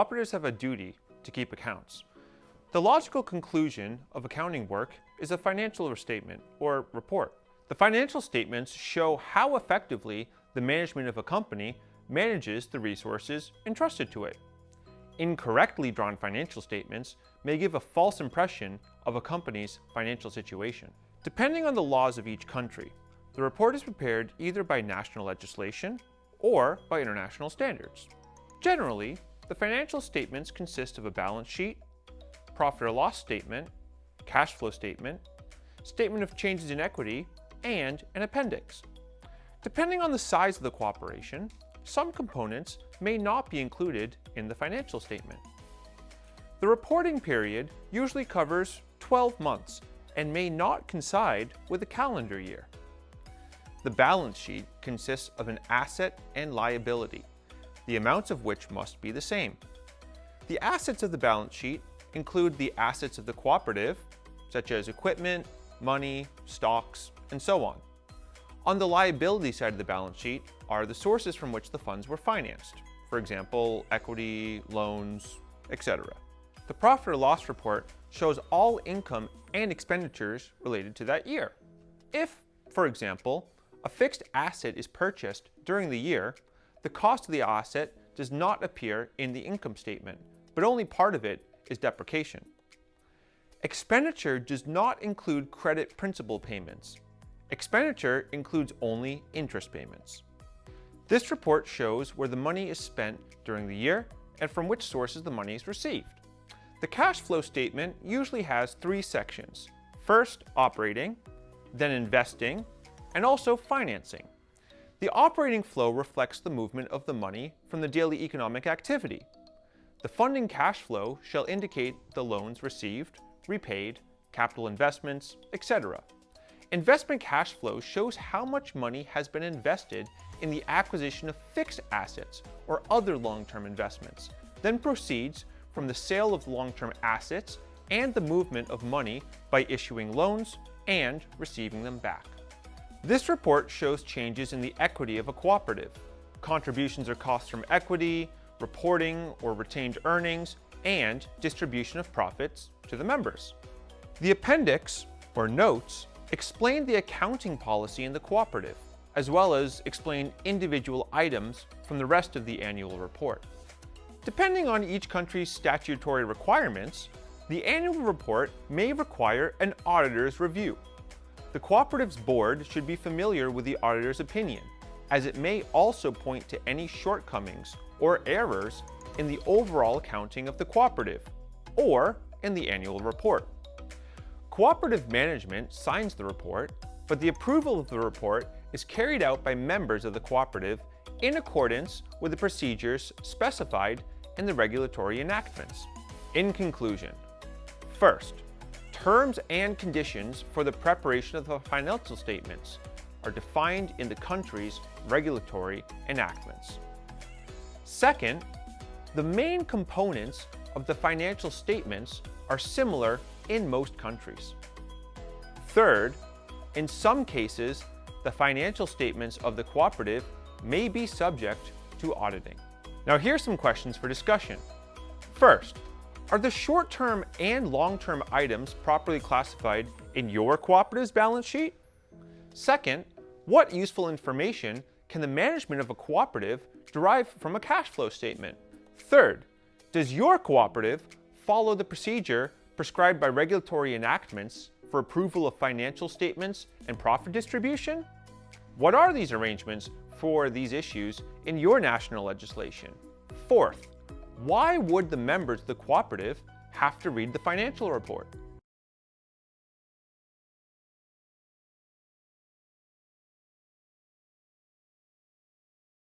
cooperatives have a duty to keep accounts. The logical conclusion of accounting work is a financial statement or report. The financial statements show how effectively the management of a company manages the resources entrusted to it. Incorrectly drawn financial statements may give a false impression of a company's financial situation. Depending on the laws of each country, the report is prepared either by national legislation or by international standards. Generally, the financial statements consist of a balance sheet, profit or loss statement, cash flow statement, statement of changes in equity, and an appendix. Depending on the size of the cooperation, some components may not be included in the financial statement. The reporting period usually covers 12 months and may not coincide with a calendar year. The balance sheet consists of an asset and liability, the amounts of which must be the same. The assets of the balance sheet include the assets of the cooperative, such as equipment, money, stocks, and so on. On the liability side of the balance sheet are the sources from which the funds were financed, for example, equity, loans, etc. The profit or loss report shows all income and expenditures related to that year. If, for example, a fixed asset is purchased during the year, the cost of the asset does not appear in the income statement, but only part of it is depreciation. Expenditure does not include credit principal payments. Expenditure includes only interest payments. This report shows where the money is spent during the year and from which sources the money is received. The cash flow statement usually has 3 sections. First, operating, then investing, and also financing. The operating flow reflects the movement of the money from the daily economic activity. The funding cash flow shall indicate the loans received, repaid, capital investments, etc. Investment cash flow shows how much money has been invested in the acquisition of fixed assets or other long-term investments, then proceeds from the sale of long-term assets and the movement of money by issuing loans and receiving them back. This report shows changes in the equity of a cooperative, contributions or costs from equity, reporting or retained earnings, and distribution of profits to the members. The appendix, or notes, explain the accounting policy in the cooperative, as well as explain individual items from the rest of the annual report. Depending on each country's statutory requirements, the annual report may require an auditor's review. The cooperative's board should be familiar with the auditor's opinion, as it may also point to any shortcomings or errors in the overall accounting of the cooperative, or in the annual report. Cooperative management signs the report, but the approval of the report is carried out by members of the cooperative in accordance with the procedures specified in the regulatory enactments. In conclusion, first, terms and conditions for the preparation of the financial statements are defined in the country's regulatory enactments. Second, the main components of the financial statements are similar in most countries. Third, in some cases, the financial statements of the cooperative may be subject to auditing. Now here's some questions for discussion. First, are the short-term and long-term items properly classified in your cooperative's balance sheet? Second, what useful information can the management of a cooperative derive from a cash flow statement? Third, does your cooperative follow the procedure prescribed by regulatory enactments for approval of financial statements and profit distribution? What are these arrangements for these issues in your national legislation? Fourth, why would the members of the cooperative have to read the financial report?